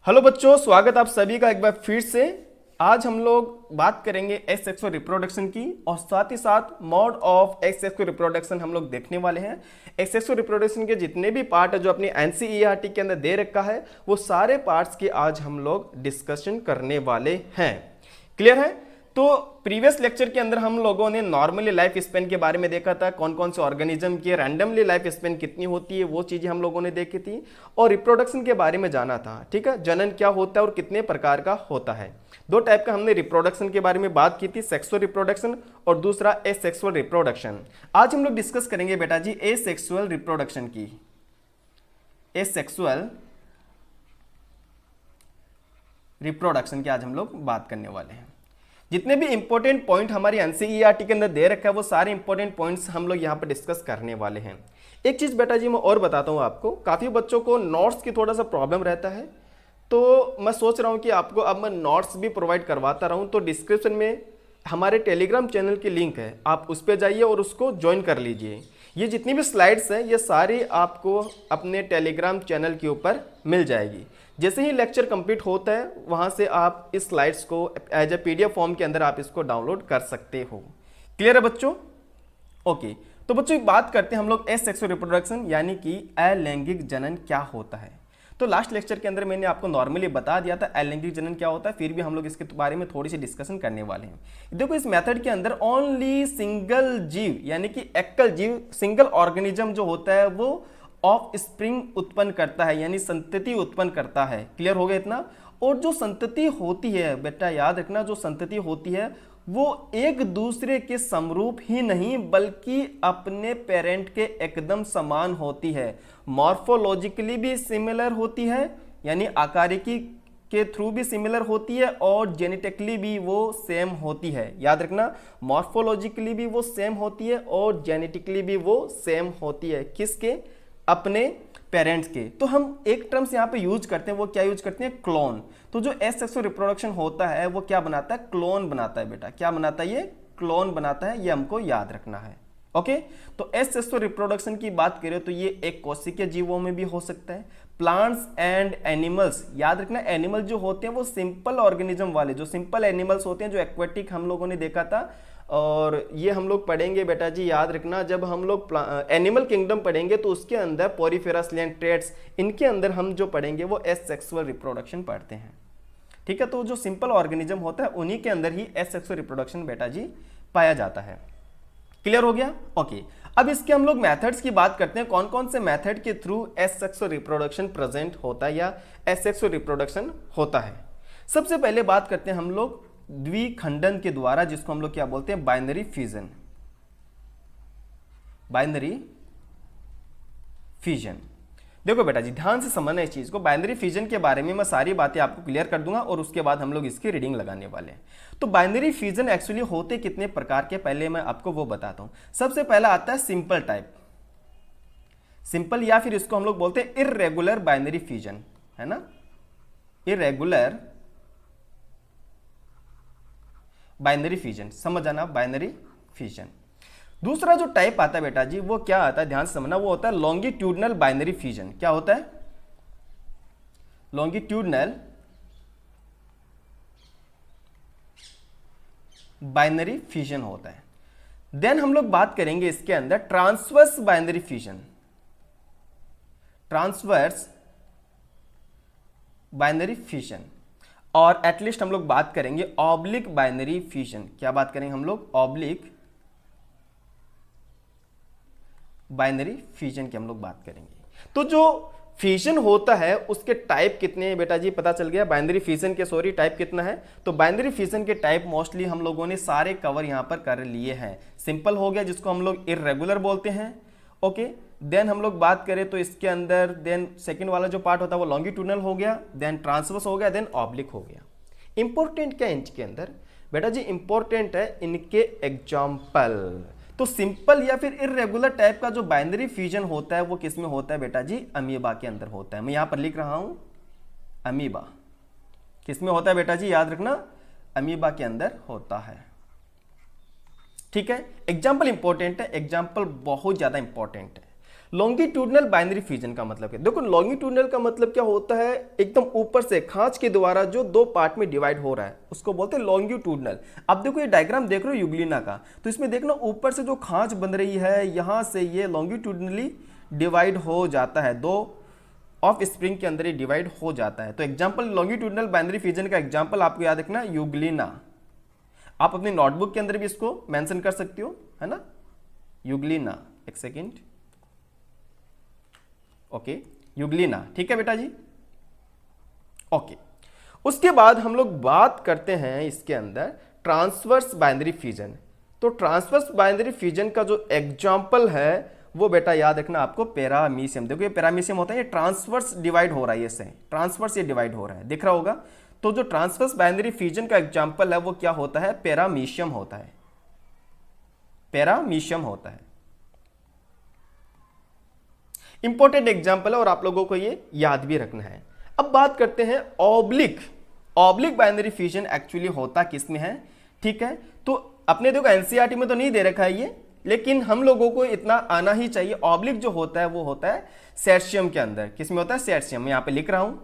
Hello बच्चों, स्वागत आप सभी का एक बार फिर से। आज हम लोग बात करेंगे एसेक्सुअल रिप्रोडक्शन की और साथ ही साथ मोड ऑफ एसेक्सुअल रिप्रोडक्शन हम लोग देखने वाले हैं। एसेक्सुअल रिप्रोडक्शन के जितने भी पार्ट है जो अपनी एनसीईआरटी के अंदर दे रखा है वो सारे पार्ट्स की आज हम लोग डिस्कशन करने वाले हैं। क्लियर है? तो प्रीवियस लेक्चर के अंदर हम लोगों ने नॉर्मली लाइफ स्पेन के बारे में देखा था, कौन कौन से ऑर्गेनिज्म की रैंडमली लाइफ स्पेन कितनी होती है वो चीजें हम लोगों ने देखी थी और रिप्रोडक्शन के बारे में जाना था। ठीक है, जनन क्या होता है और कितने प्रकार का होता है। दो टाइप का हमने रिप्रोडक्शन के बारे में बात की थी, सेक्सुअल रिप्रोडक्शन और दूसरा एसेक्सुअल रिप्रोडक्शन। आज हम लोग डिस्कस करेंगे बेटा जी एसेक्सुअल रिप्रोडक्शन की। एसेक्सुअल रिप्रोडक्शन की आज हम लोग बात करने वाले हैं। जितने भी इंपॉर्टेंट पॉइंट हमारी एनसीईआरटी के अंदर दे रखा है वो सारे इंपॉर्टेंट पॉइंट्स हम लोग यहाँ पर डिस्कस करने वाले हैं। एक चीज बेटा जी मैं और बताता हूँ आपको, काफी बच्चों को नोट्स की थोड़ा सा प्रॉब्लम रहता है, तो मैं सोच रहा हूँ कि आपको अब मैं नोट्स भी प्रोवाइड करवाता रहूँ। तो डिस्क्रिप्शन में हमारे टेलीग्राम चैनल की लिंक है, आप उस पर जाइए और उसको ज्वाइन कर लीजिए। ये जितनी भी स्लाइड्स हैं ये सारी आपको अपने टेलीग्राम चैनल के ऊपर मिल जाएगी। जैसे ही लेक्चर कंप्लीट होता है वहां से आप इस स्लाइड्स को एज ए पीडीएफ फॉर्म के अंदर आप इसको डाउनलोड कर सकते हो। क्लियर है बच्चों? ओके, तो बच्चों बात करते हैं हम लोग एसेक्सुअल रिप्रोडक्शन यानी कि अलैंगिक जनन क्या होता है। तो लास्ट लेक्चर के अंदर मैंने आपको नॉर्मली बता दिया था अलैंगिक जनन क्या होता है, फिर भी हम लोग इसके बारे में थोड़ी सी डिस्कशन करने वाले हैं। देखो इस मेथड के अंदर ओनली सिंगल जीव यानी कि एकल जीव, सिंगल ऑर्गेनिज्म जो होता है वो ऑफ स्प्रिंग उत्पन्न करता है यानी संतति उत्पन्न करता है। क्लियर हो गया इतना? और जो संतति होती है बेटा याद रखना, जो संतति होती है वो एक दूसरे के समरूप ही नहीं बल्कि अपने पेरेंट के एकदम समान होती है। मॉर्फोलॉजिकली भी सिमिलर होती है यानी आकारिकी के थ्रू भी सिमिलर होती है और जेनेटिकली भी वो सेम होती है। याद रखना, मॉर्फोलॉजिकली भी वो सेम होती है और जेनेटिकली भी वो सेम होती है। किसके? अपने पेरेंट्स के। तो हम एक टर्म्स यहाँ पे यूज करते हैं, वो क्या यूज करते हैं? क्लोन। तो जो एसेक्सुअल रिप्रोडक्शन होता है वो क्या बनाता है? क्लोन बनाता है बेटा। क्या बनाता है? ये क्लोन बनाता है, ये हमको याद रखना है। ओके, तो एसेक्सुअल रिप्रोडक्शन की बात करें तो ये एक कोशिकीय जीवों में भी हो सकता है, प्लांट्स एंड एनिमल्स। याद रखना, एनिमल जो होते हैं वो सिंपल ऑर्गेनिज्म वाले, जो सिंपल एनिमल्स होते हैं, जो एक्वेटिक हम लोगों ने देखा था और ये हम लोग पढ़ेंगे बेटा जी। याद रखना, जब हम लोग एनिमल किंगडम पढ़ेंगे तो उसके अंदर पोरीफेरस लैंट्रेट्स, इनके अंदर हम जो पढ़ेंगे वो एसेक्सुअल रिप्रोडक्शन पढ़ते हैं। ठीक है, तो जो सिंपल ऑर्गेनिज्म होता है उन्हीं के अंदर ही एसेक्सुअल रिप्रोडक्शन बेटा जी पाया जाता है। क्लियर हो गया? ओके, अब इसके हम लोग मेथड्स की बात करते हैं, कौन कौन से मेथड के थ्रू एसेक्सुअल रिप्रोडक्शन प्रेजेंट होता है या एसेक्सुअल रिप्रोडक्शन होता है। सबसे पहले बात करते हैं हम लोग द्विखंडन के द्वारा, जिसको हम लोग क्या बोलते हैं? Binary fusion. Binary fusion. देखो बेटा जी ध्यान से समझना इस चीज को, बाइनरी फ्यूजन के बारे में मैं सारी बातें आपको क्लियर कर दूंगा और उसके बाद हम लोग इसकी रीडिंग लगाने वाले हैं। तो बाइनरी फ्यूजन एक्चुअली होते कितने प्रकार के, पहले मैं आपको वो बताता हूं। सबसे पहला आता है सिंपल टाइप, सिंपल या फिर इसको हम लोग बोलते हैं इर्रेगुलर बाइनरी फ्यूजन, है ना? इर्रेगुलर बाइनरी फ्यूजन, समझ जाना, बाइनरी फ्यूजन। दूसरा जो टाइप आता है बेटा जी वो क्या आता है, ध्यान से समझना, वो होता है लॉन्गिट्यूडनल बाइनरी फ्यूजन। क्या होता है? लॉन्गिट्यूडनल बाइनरी फ्यूजन होता है। देन हम लोग बात करेंगे इसके अंदर transverse binary fusion. Transverse binary fusion. और एटलीस्ट हम लोग बात करेंगे ऑब्लिक बाइनरी फ्यूजन। क्या बात करेंगे हम लोग? ऑब्लिक बाइनरी फ्यूजन की हम लोग बात करेंगे। तो जो फ्यूजन होता है उसके टाइप कितने हैं बेटा जी? पता चल गया बाइनरी फ्यूजन के, सॉरी, टाइप कितना है? तो बाइनरी फ्यूजन के टाइप मोस्टली हम लोगों ने सारे कवर यहां पर कर लिए हैं। सिंपल हो गया जिसको हम लोग इर्रेगुलर बोलते हैं। ओके, देन हम लोग बात करें तो इसके अंदर देन सेकंड वाला जो पार्ट होता है वो लॉन्गिट्यूडनल हो गया, देन ट्रांसवर्स हो गया, देन ऑब्लिक हो गया। इंपॉर्टेंट क्या है इनके अंदर बेटा जी? इंपॉर्टेंट है इनके एग्जाम्पल। तो सिंपल या फिर इर्रेगुलर टाइप का जो बाइनरी फ्यूजन होता है वो किस में होता है बेटा जी? अमीबा के अंदर होता है। मैं यहां पर लिख रहा हूं अमीबा। किस में होता है बेटा जी? याद रखना, अमीबा के अंदर होता है। ठीक है, एग्जाम्पल इंपॉर्टेंट है, एग्जाम्पल बहुत ज्यादा इंपॉर्टेंट है। लॉन्गिट्यूडनल बाइनरी फ्यूजन का मतलब क्या? देखो लॉन्गिट्यूडनल का मतलब क्या होता है, एकदम ऊपर से खांच के द्वारा जो दो पार्ट में डिवाइड हो रहा है उसको बोलते हैं लॉन्गिट्यूडनल। अब देखो ये डायग्राम देख रहे हो यूग्लिना का, तो इसमें देखना ऊपर से जो खांच बन रही है यहां से ये लॉन्गिट्यूडनली डिवाइड हो जाता है, दो ऑफ स्प्रिंग के अंदर ही डिवाइड हो जाता है। तो एग्जाम्पल लॉन्गिट्यूडनल बाइनरी फ्यूजन का एग्जाम्पल आपको याद रखना यूग्लिना। आप अपनी नोटबुक के अंदर भी इसको मेंशन कर सकते हो, है ना, यूग्लिना। एक सेकेंड, ओके, यूग्लिना, ठीक है बेटा जी, ओके। उसके बाद हम लोग बात करते हैं इसके अंदर ट्रांसवर्स बाइनरी फ्यूजन। तो ट्रांसवर्स बाइनरी फ्यूजन का जो एग्जांपल है वो बेटा याद रखना आपको पैरामीशियम। देखो ये पैरामीशियम होता है, ये ट्रांसवर्स डिवाइड हो रहा है, इससे ट्रांसवर्स ये डिवाइड हो रहा है, दिख रहा होगा। तो जो ट्रांसवर्स बाइनरी फ्यूजन का एग्जांपल है वो क्या होता है, पैरामीशियम होता है, पैरामीशियम होता है। इंपॉर्टेंट एग्जाम्पल है और आप लोगों को ये याद भी रखना है। अब बात करते हैं oblique. Oblique binary fusion actually होता किस में है, ठीक है। तो अपने देखो एनसीईआरटी में तो नहीं दे रखा है ये, लेकिन हम लोगों को इतना आना ही चाहिए। ऑब्लिक जो होता है वो होता है सेर्शियम के अंदर। किस में होता है, सेर्शियम। मैं यहां पे लिख रहा हूं,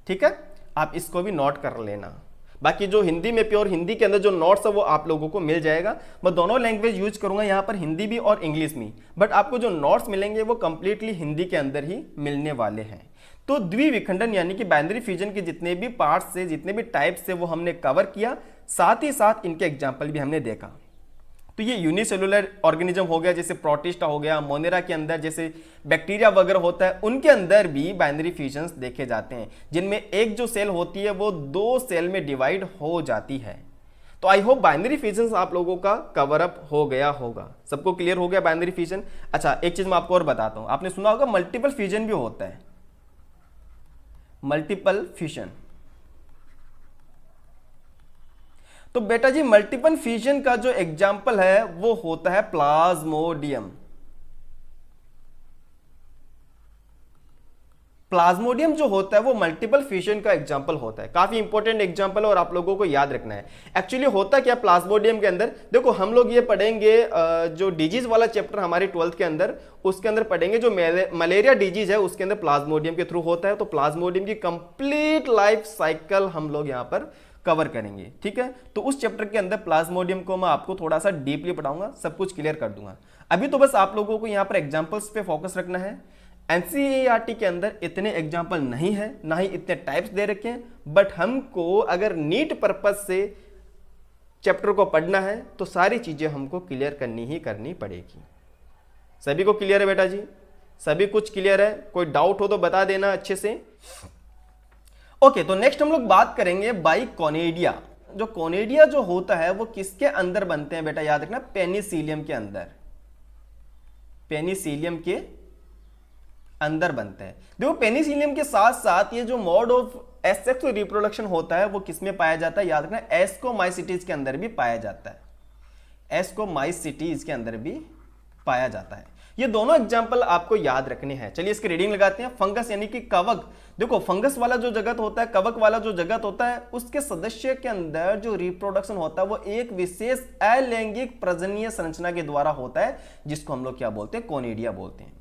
ठीक है, आप इसको भी नोट कर लेना। बाकी जो हिंदी में प्योर हिंदी के अंदर जो नोट्स है वो आप लोगों को मिल जाएगा। मैं दोनों लैंग्वेज यूज करूंगा यहाँ पर, हिंदी भी और इंग्लिश में, बट आपको जो नोट्स मिलेंगे वो कंप्लीटली हिंदी के अंदर ही मिलने वाले हैं। तो द्विविखंडन यानी कि बाइनरी फ्यूजन के जितने भी पार्ट्स से, जितने भी टाइप्स से वो हमने कवर किया, साथ ही साथ इनके एग्जाम्पल भी हमने देखा। तो ये यूनिसेलुलर ऑर्गेनिज्म हो गया, जैसे प्रोटिस्टा हो गया, मोनेरा के अंदर जैसे बैक्टीरिया वगैरह होता है, उनके अंदर भी बाइनरी फ्यूजन्स देखे जाते हैं, जिनमें एक जो सेल होती है वो दो सेल में डिवाइड हो जाती है। तो आई होप बाइनरी फ्यूजन्स आप लोगों का कवर अप हो गया होगा, सबको क्लियर हो गया बाइनरी फ्यूजन। अच्छा, एक चीज मैं आपको और बताता हूं, आपने सुना होगा मल्टीपल फ्यूजन भी होता है, मल्टीपल फ्यूजन। तो बेटा जी मल्टीपल फ्यूजन का जो एग्जाम्पल है वो होता है प्लाज्मोडियम। प्लाज्मोडियम जो होता है वो मल्टीपल फ्यूजन का एग्जाम्पल होता है, काफी इंपॉर्टेंट एग्जाम्पल है और आप लोगों को याद रखना है। एक्चुअली होता क्या प्लाज्मोडियम के अंदर, देखो हम लोग ये पढ़ेंगे जो डिजीज वाला चैप्टर हमारे 12th के अंदर, उसके अंदर पढ़ेंगे जो मलेरिया डिजीज है उसके अंदर प्लाज्मोडियम के थ्रू होता है। तो प्लाज्मोडियम की कंप्लीट लाइफ साइकिल हम लोग यहाँ पर कवर करेंगे, ठीक है। तो उस चैप्टर के अंदर प्लाज्मोडियम को मैं आपको थोड़ा सा डीपली पढ़ाऊंगा, सब कुछ क्लियर कर दूंगा। अभी तो बस आप लोगों को यहाँ पर एग्जाम्पल्स पे फोकस रखना है। एनसीईआरटी के अंदर इतने एग्जाम्पल नहीं है, ना ही इतने टाइप्स दे रखे हैं, बट हमको अगर नीट पर्पज से चैप्टर को पढ़ना है तो सारी चीजें हमको क्लियर करनी ही करनी पड़ेगी। सभी को क्लियर है बेटा जी, सभी कुछ क्लियर है? कोई डाउट हो तो बता देना अच्छे से। ओके, तो नेक्स्ट हम लोग बात करेंगे बाइकोनिडिया। जो कोनिडिया जो होता है वो किसके अंदर बनते हैं बेटा, याद रखना पेनिसिलियम के अंदर, पेनिसिलियम के अंदर बनते हैं। देखो पेनिसिलियम के साथ साथ ये जो मोड ऑफ एसेक्सुअल रिप्रोडक्शन होता है वो किसमें पाया जाता है, याद रखना एस्कोमाइसिटीज के अंदर भी पाया जाता है, एस्कोमाइसिटीज के अंदर भी पाया जाता है। ये दोनों एग्जाम्पल आपको याद रखने हैं। चलिए इसकी रीडिंग लगाते हैं। फंगस यानी कि कवक। देखो फंगस वाला जो जगत होता है, कवक वाला जो जगत होता है, उसके सदस्य के अंदर जो रिप्रोडक्शन होता है वो एक विशेष अलैंगिक प्रजननीय संरचना के द्वारा होता है, जिसको हम लोग क्या बोलते हैं, कोनिडिया बोलते हैं।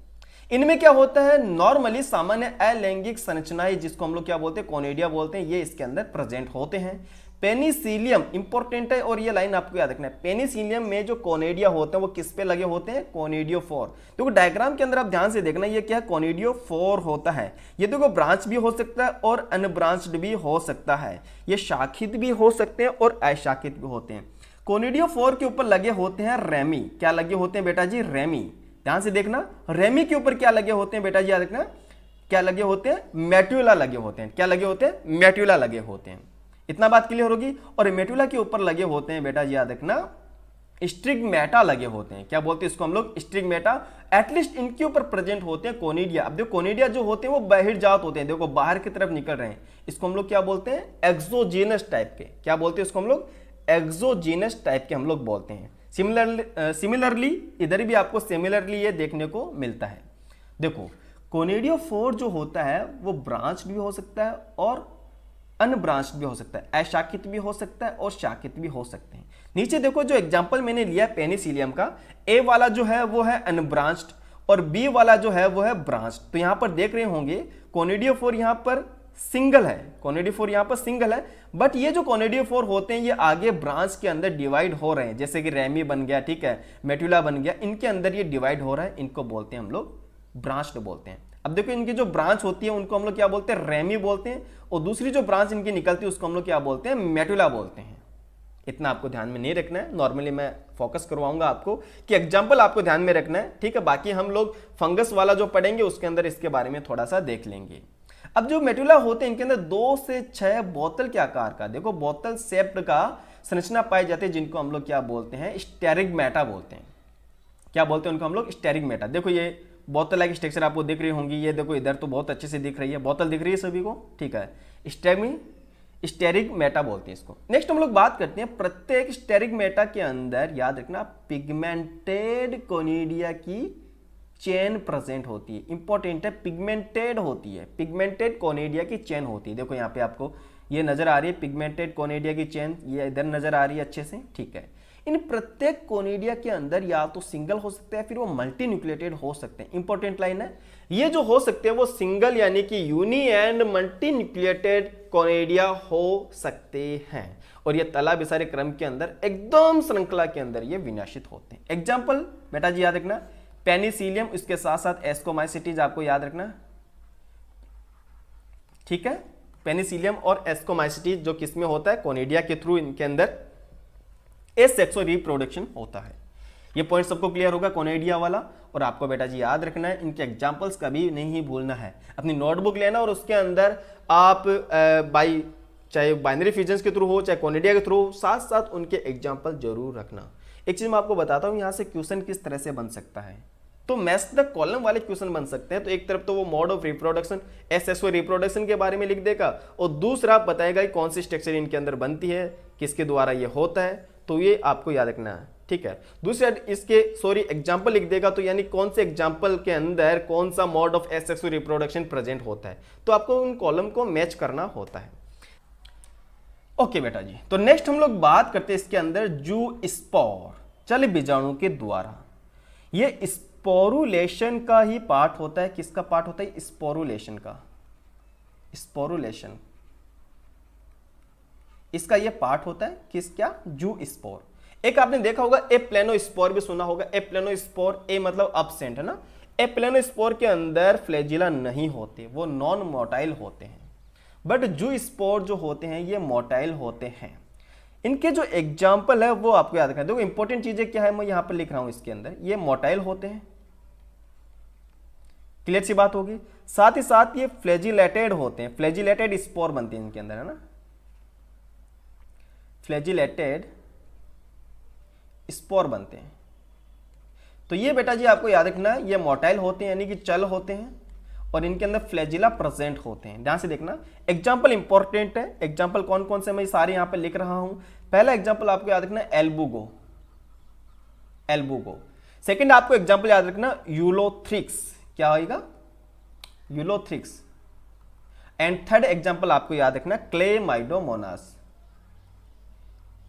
इनमें क्या होता है, नॉर्मली सामान्य अलैंगिक संरचनाएं जिसको हम लोग क्या बोलते हैं, कोनिडिया बोलते हैं, ये इसके अंदर प्रेजेंट होते हैं। पेनिसिलियम इंपॉर्टेंट है और ये लाइन आपको याद रखना है। पेनिसिलियम में जो कोनिडिया होते हैं वो किस पे लगे होते हैं, कोनिडियोफोर। देखो डायग्राम के अंदर आप ध्यान से देखना, ये क्या है, कोनिडियोफोर होता है। ये देखो ब्रांच भी हो सकता है और अनब्रांच्ड भी हो सकता है, ये शाखित भी हो सकते हैं और अशाखित भी होते हैं। कोनिडियोफोर के ऊपर लगे होते हैं रेमी। क्या लगे होते हैं बेटा जी, रेमी। ध्यान से देखना, रेमी के ऊपर क्या लगे होते हैं बेटा जी, याद रखना क्या लगे होते हैं, मेट्यूला लगे होते हैं। क्या लगे होते हैं, मेट्यूला लगे होते हैं। इतना बात क्लियर होगी। और मेट्यूला के ऊपर लगे होते हैं बेटा जी, याद रखना स्ट्रिगमेटा लगे होते हैं। क्या बोलते हैं इसको हम लोग, स्ट्रिगमेटा। एटलीस्ट इनके ऊपर प्रेजेंट होते हैं कोनिडिया। अब देखो कोनिडिया जो होते हैं वो बहिर्जात होते हैं, देखो बाहर की तरफ निकल रहे हैं। इसको हम लोग क्या बोलते हैं, एक्सोजीनस टाइप के। क्या बोलते हैं इसको हम लोग, एक्सोजीनस टाइप के हम लोग बोलते हैं। सिमिलरली इधर भी आपको सिमिलरली ये देखने को मिलता है। देखो कोनिडियोफोर जो होता है वो ब्रांच भी हो सकता है और अनब्रांच्ड भी हो सकता है, अशाखित भी हो सकता है और शाखित भी हो सकते हैं। नीचे देखो जो एग्जांपल मैंने लिया पेनिसिलियम का, ए वाला जो है वो है अनब्रांच्ड और बी वाला जो है वो है ब्रांच्ड। तो यहां पर देख रहे होंगे कोनिडियोफोर यहां पर सिंगल है, कोनिडियोफोर यहां पर सिंगल है, बट ये जो कोनिडियोफोर होते हैं ये आगे ब्रांच के अंदर डिवाइड हो रहे हैं, जैसे कि रेमी बन गया, ठीक है, मेटुला बन गया, इनके अंदर ये डिवाइड हो रहा है, इनको बोलते हैं हम लोग ब्रांच्ड बोलते हैं। अब देखो इनकी जो ब्रांच होती है उनको हम लोग क्या बोलते हैं, रेमी बोलते हैं, और दूसरी जो ब्रांच इनकी निकलती है उसको हम लोग क्या बोलते हैं, मेटुला बोलते हैं। इतना आपको ध्यान में नहीं रखना है, नॉर्मली मैं फोकस करवाऊंगा आपको कि एग्जांपल आपको ध्यान में रखना है, ठीक है। बाकी हम लोग फंगस वाला जो पढ़ेंगे उसके अंदर इसके बारे में थोड़ा सा देख लेंगे। अब जो मेटुला होते हैं इनके अंदर 2 से 6 बोतल के आकार का, देखो बोतल शेप्ड का संरचना पाई जाती है, जिनको हम लोग क्या बोलते हैं, स्टेरिगमेटा बोलते हैं। क्या बोलते हैं उनको हम लोग, स्टेरिगमेटा। देखो ये बोतल लाइक स्ट्रक्चर आपको दिख रही होंगी, ये देखो इधर तो बहुत अच्छे से दिख रही है, बोतल दिख रही है सभी को, ठीक है, स्टेरिगमेटा बोलते हैं इसको। नेक्स्ट हम लोग बात करते हैं प्रत्येक स्टेरिगमेटा के अंदर, याद रखना, पिगमेंटेड कोनिडिया की चेन प्रेजेंट होती है, इंपॉर्टेंट है, पिगमेंटेड होती है, पिगमेंटेड कोनिडिया की चेन होती है। देखो यहाँ पे आपको ये नजर आ रही है पिगमेंटेड कोनिडिया की चेन, ये इधर नजर आ रही है अच्छे से, ठीक है। इन प्रत्येक कोनिडिया के अंदर या तो सिंगल हो सकते हैं फिर वो मल्टी न्यूक्लिएटेड हो सकते हैं। इंपॉर्टेंट लाइन है, ये जो हो सकते हैं वो सिंगल यानी कि uni and multi nucleated conidia हो सकते हैं, और ये तला बिसारे क्रम के अंदर एकदम श्रृंखला के अंदर ये विन्यासित होते हैं। एग्जाम्पल बेटा जी याद रखना, पेनिसिलियम, इसके साथ साथ एस्कोमाइसिटीज आपको याद रखना, ठीक है। पेनिसिलियम और एस्कोमाइसिटीज जो किसमें होता है, कोनिडिया के थ्रू इनके अंदर एसेक्सुअल रिप्रोडक्शन होता है। ये पॉइंट सबको क्लियर होगा कोनिडिया वाला, और आपको बेटा जी याद रखना है, इनके एग्जांपल्स कभी नहीं भूलना है। अपनी नोटबुक लेना और उसके अंदर आप चाहे बाइनरी फ्यूजन्स के थ्रू हो चाहे कोनिडिया के थ्रू, साथ साथ उनके एग्जाम्पल जरूर रखना। एक चीज मैं आपको बताता हूं यहां से क्वेश्चन किस तरह से बन सकता है। तो मैच द कॉलम वाले क्वेश्चन बन सकते हैं। तो एक तरफ तो वो mode of reproduction, asexual reproduction के बारे में लिख देगा, और दूसरा बताएगा कि कौन सी स्ट्रक्चर इनके अंदर बनती है, किसके द्वारा ये होता है, तो ये आपको याद रखना है, ठीक है। दूसरा इसके एग्जाम्पल लिख देगा, तो यानी कौन से एग्जाम्पल के अंदर कौन सा mode of asexual reproduction present होता है, तो आपको उन कॉलम को मैच करना होता है। ओके बेटा जी, तो नेक्स्ट हम लोग बात करते हैं इसके अंदर जू स्पोर, चल बीजाणु के द्वारा। ये स्पोरुलेशन का ही पार्ट होता है। किसका पार्ट होता है, स्पोरुलेशन का, स्पोरुलेशन इसका ये पार्ट होता है। किस, क्या, जू स्पोर। एक आपने देखा होगा एप्लेनोस्पोर भी सुना होगा, एप्लेनोस्पोर, ए मतलब अब्सेंट है ना। एप्लेनोस्पोर के अंदर फ्लैजिला नहीं होते, वो नॉन मोटाइल होते हैं, बट जू स्पोर जो होते हैं ये मोटाइल होते हैं। इनके जो एग्जाम्पल है वो आपको याद रखना है। देखो इंपॉर्टेंट चीजें क्या है मैं यहां पर लिख रहा हूं इसके अंदर, ये मोटाइल होते हैं, क्लियर सी बात होगी। साथ ही साथ ये फ्लैजिलेटेड होते हैं, फ्लैजिलेटेड स्पोर बनते हैं इनके अंदर, है ना, फ्लैजिलेटेड स्पोर बनते हैं। तो ये बेटा जी आपको याद रखना है, ये मोटाइल होते हैं यानी कि चल होते हैं, और इनके अंदर फ्लैजिला प्रेजेंट होते हैं। ध्यान से देखना, एग्जाम्पल इंपॉर्टेंट है। एग्जाम्पल कौन कौन से मैं सारे यहां पे लिख रहा हूं। पहला एग्जाम्पल आपको याद रखना है एल्बुगो, एल्बुगो। सेकंड आपको एग्जाम्पल याद रखना यूलोथ्रिक्स, क्या होगा, यूलोथ्रिक्स। एंड थर्ड एग्जाम्पल आपको याद रखना क्लेमाइडोमोनास,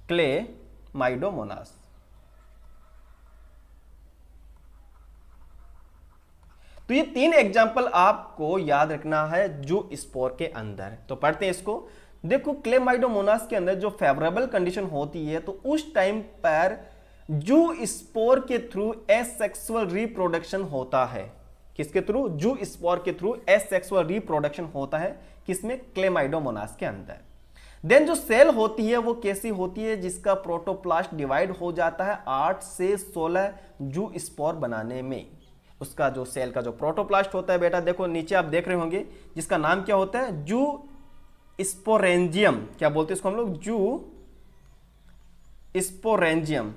क्लेमाइडोमोनास। तो ये 3 एग्जाम्पल आपको याद रखना है जू स्पोर के अंदर। तो पढ़ते हैं इसको। देखो क्लेमाइडोमोनास के अंदर जो फेवरेबल कंडीशन होती है, तो उस टाइम पर जू स्पोर के थ्रू एसेक्सुअल रिप्रोडक्शन होता है। किसके थ्रू, जू स्पोर के थ्रू एसेक्सुअल रिप्रोडक्शन होता है। किसमें, क्लेमाइडोमोनास के अंदर। देन जो सेल होती है वो कैसी होती है, जिसका प्रोटोप्लास्ट डिवाइड हो जाता है 8 से 16 जू स्पोर बनाने में। उसका जो सेल का जो प्रोटोप्लास्ट होता है बेटा, देखो नीचे आप देख रहे होंगे, जिसका नाम क्या होता है, जू स्पोरेंजियम। क्या बोलते हैं इसको हम लोग, जू स्पोरेंजियम।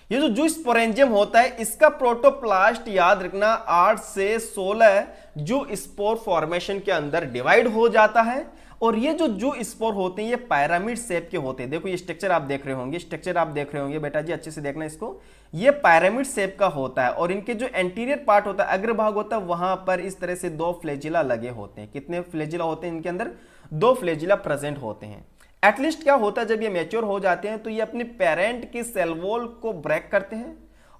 ये जो जू स्पोरेंजियम होता है इसका प्रोटोप्लास्ट याद रखना 8 से 16 जू स्पोर फॉर्मेशन के अंदर डिवाइड हो जाता है, और ये जो स्पोर होते हैं ये पिरामिड शेप के होते हैं। देखो ये स्ट्रक्चर आप देख रहे होंगे, स्ट्रक्चर आप देख रहे होंगे बेटा जी, अच्छे से देखना इसको। ये पिरामिड शेप का होता है और इनके जो एंटीरियर पार्ट होता है, अग्रभाग होता है, वहां पर इस तरह से 2 फ्लैजिला लगे होते हैं। कितने फ्लैजिला होते हैं इनके अंदर? 2 फ्लैजिला प्रेजेंट होते हैं। एटलीस्ट क्या होता है जब ये मैच्योर हो जाते हैं तो ये अपनी पेरेंट की सेल वॉल को ब्रेक करते हैं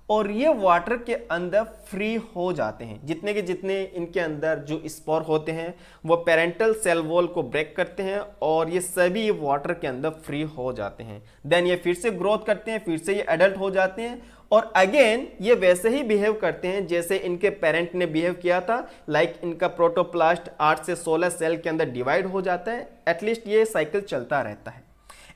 और ये वाटर के अंदर फ्री हो जाते हैं। जितने के जितने इनके अंदर जो स्पोर होते हैं वो पेरेंटल सेल वॉल को ब्रेक करते हैं और ये सभी वाटर के अंदर फ्री हो जाते हैं। देन ये फिर से ग्रोथ करते हैं, फिर से ये एडल्ट हो जाते हैं और अगेन ये वैसे ही बिहेव करते हैं जैसे इनके पेरेंट ने बिहेव किया था। लाइक इनका प्रोटोप्लास्ट 8 से 16 सेल के अंदर डिवाइड हो जाता है। एटलीस्ट ये साइकिल चलता रहता है।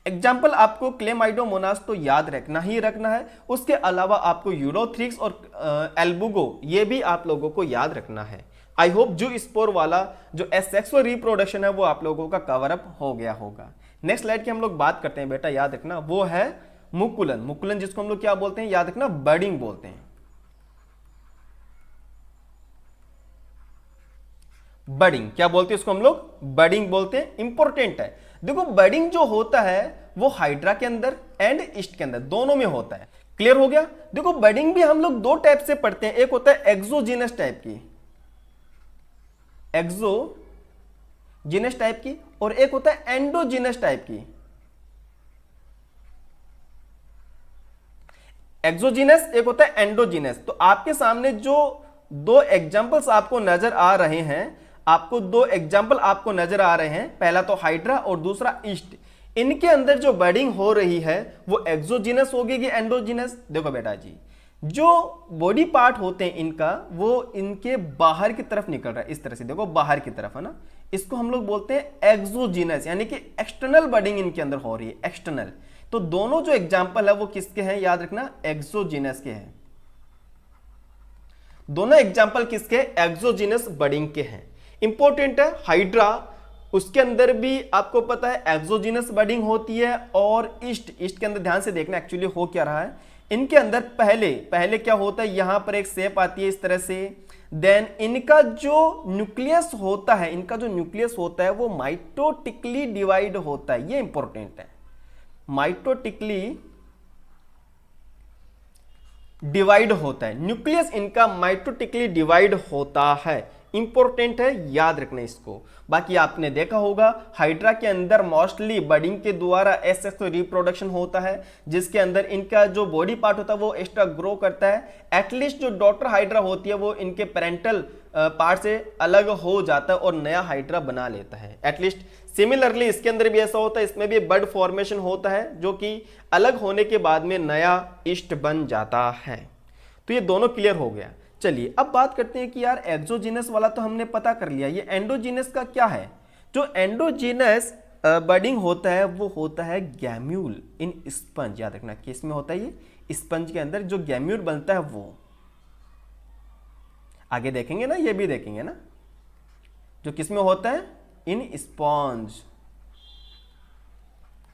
एग्जाम्पल आपको क्लेमाइडोमोनास तो याद रखना ही रखना है, उसके अलावा आपको यूरोथ्रिक्स और एल्बुगो ये भी आप लोगों को याद रखना है। आई होप जो स्पोर वाला जो एसेक्सुअल रिप्रोडक्शन है वो आप लोगों का कवर अप हो गया होगा। नेक्स्ट स्लाइड की हम लोग बात करते हैं बेटा, याद रखना वो है मुकुलन। मुकुलन जिसको हम लोग क्या बोलते हैं, याद रखना बडिंग बोलते हैं। बडिंग क्या बोलते हैं इसको हम लोग? बडिंग बोलते हैं। इंपॉर्टेंट है। देखो बडिंग जो होता है वो हाइड्रा के अंदर एंड ईस्ट के अंदर दोनों में होता है। क्लियर हो गया? देखो बडिंग भी हम लोग 2 टाइप से पढ़ते हैं। एक होता है एक्सोजीनस टाइप की, एक्सोजीनस टाइप की, और एक होता है एंडोजीनस टाइप की। एक्सोजीनस एक होता है एंडोजीनस। तो आपके सामने जो 2 एग्जांपल्स आपको नजर आ रहे हैं, आपको 2 एग्जाम्पल आपको नजर आ रहे हैं, पहला तो हाइड्रा और दूसरा ईस्ट। इनके अंदर जो बडिंग हो रही है वो एक्सोजीनस होगी कि एंडोजीनस? देखो बेटा जी, जो बॉडी पार्ट होते हैं इनका वो इनके बाहर की तरफ निकल रहा है, इस तरह से देखो बाहर की तरफ है ना, इसको हम लोग बोलते हैं एक्सोजीनस, यानी कि एक्सटर्नल बडिंग इनके अंदर हो रही है, एक्सटर्नल। तो दोनों जो एग्जाम्पल है वो किसके हैं, याद रखना एक्सोजीनस के हैं। दोनों एग्जाम्पल किसके? एक्सोजीनस बडिंग के हैं। इंपॉर्टेंट है हाइड्रा, उसके अंदर भी आपको पता है एक्सोजीनस बडिंग होती है, और ईस्ट के अंदर ध्यान से देखना एक्चुअली हो क्या रहा है। इनके अंदर पहले क्या होता है, यहां पर एक शेप आती है इस तरह से। देन इनका जो न्यूक्लियस होता है वो माइटोटिकली डिवाइड होता है। ये इंपॉर्टेंट है, माइटोटिकली डिवाइड होता है। न्यूक्लियस इनका माइटोटिकली डिवाइड होता है। इंपॉर्टेंट है, याद रखना इसको। बाकी आपने देखा होगा हाइड्रा के अंदर मोस्टली बडिंग के द्वारा एसेक्सुअल रिप्रोडक्शन होता है, जिसके अंदर इनका जो बॉडी पार्ट होता है वो एक्स्ट्रा ग्रो करता है। एटलीस्ट जो डॉटर हाइड्रा होती है वो इनके पेरेंटल पार्ट से अलग हो जाता है और नया हाइड्रा बना लेता है। एटलीस्ट सिमिलरली इसके अंदर भी ऐसा होता है, इसमें भी बड फॉर्मेशन होता है जो कि अलग होने के बाद में नया ईस्ट बन जाता है। तो ये दोनों क्लियर हो गया। चलिए अब बात करते हैं कि यार एक्सोजीनस वाला तो हमने पता कर लिया, ये एंडोजीनस का क्या है। जो एंडोजीनस बडिंग होता है वो होता है गैम्यूल इन स्पंज। याद रखना किस में होता है, ये स्पंज के अंदर जो गैम्यूल बनता है वो आगे देखेंगे ना, ये भी देखेंगे ना, जो किस में होता है, इन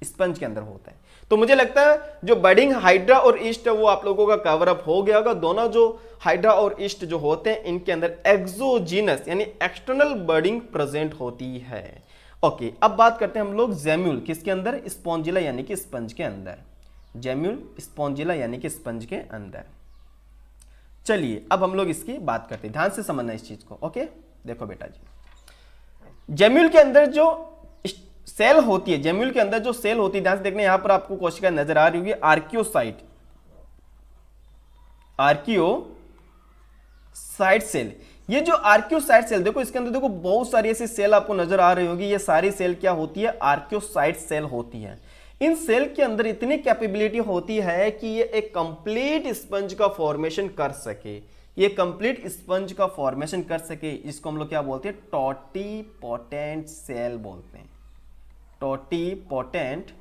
स्पंज के अंदर होता है। तो मुझे लगता है जो बडिंग हाइड्रा और ईस्ट है वो आप लोगों का कवर अप हो गया होगा। दोनों जो हाइड्रा और ईस्ट जो होते हैं इनके अंदर एक्सोजीनस यानी एक्सटर्नल बडिंग प्रेजेंट होती है। ओके, अब बात करते हैं हम लोग जेम्यूल किसके अंदर, स्पॉन्जिला यानी कि स्पंज के अंदर। जेम्यूल स्पॉन्जिला यानी कि स्पंज के अंदर। चलिए अब हम लोग इसकी बात करते हैं, ध्यान से समझना इस चीज को। ओके देखो बेटा जी, जेम्यूल के अंदर जो सेल होती है, जेम्यूल के अंदर जो सेल होती है, ध्यान से देखना, यहां पर आपको कोशिका नजर आ रही होगी आर्कियोसाइट सेल। ये जो आर्कियोसाइट सेल देखो, इसके अंदर देखो बहुत सारी ऐसी सेल आपको नजर आ रही होगी। ये सारी सेल क्या होती है, आर्कियोसाइट सेल होती है। इन सेल के अंदर इतनी कैपेबिलिटी होती है कि ये एक कंप्लीट स्पंज का फॉर्मेशन कर सके। ये कंप्लीट स्पंज का फॉर्मेशन कर सके, इसको हम लोग क्या बोलते हैं, टोटीपोटेंट सेल बोलते हैं। टोटीपोटेंट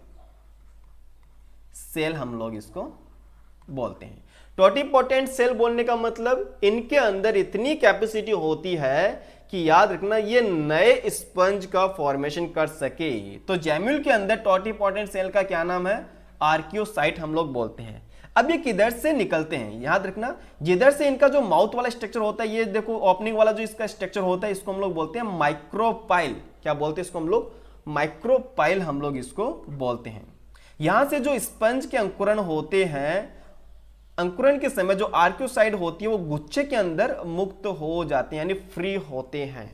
सेल हम लोग इसको बोलते हैं। टोटीपोटेंट सेल बोलने का मतलब इनके अंदर इतनी कैपेसिटी होती है कि याद रखना ये नए स्पंज का फॉर्मेशन कर सके। तो जेम्यूल के अंदर टोटीपोटेंट सेल का क्या नाम है, आर्कियोसाइट हम लोग बोलते हैं। अब ये किधर से निकलते हैं, याद रखना जिधर से इनका जो माउथ वाला स्ट्रक्चर होता है, ये देखो ओपनिंग वाला जो इसका स्ट्रक्चर होता है, इसको हम लोग बोलते हैं माइक्रोपाइल। क्या बोलते हैं इसको हम लोग, माइक्रोपाइल हम लोग इसको बोलते हैं। यहां से जो स्पंज के अंकुरण होते हैं, अंकुरण के समय जो आर्क्योसाइड होती है वो गुच्छे के अंदर मुक्त हो जाते हैं, यानी फ्री होते हैं।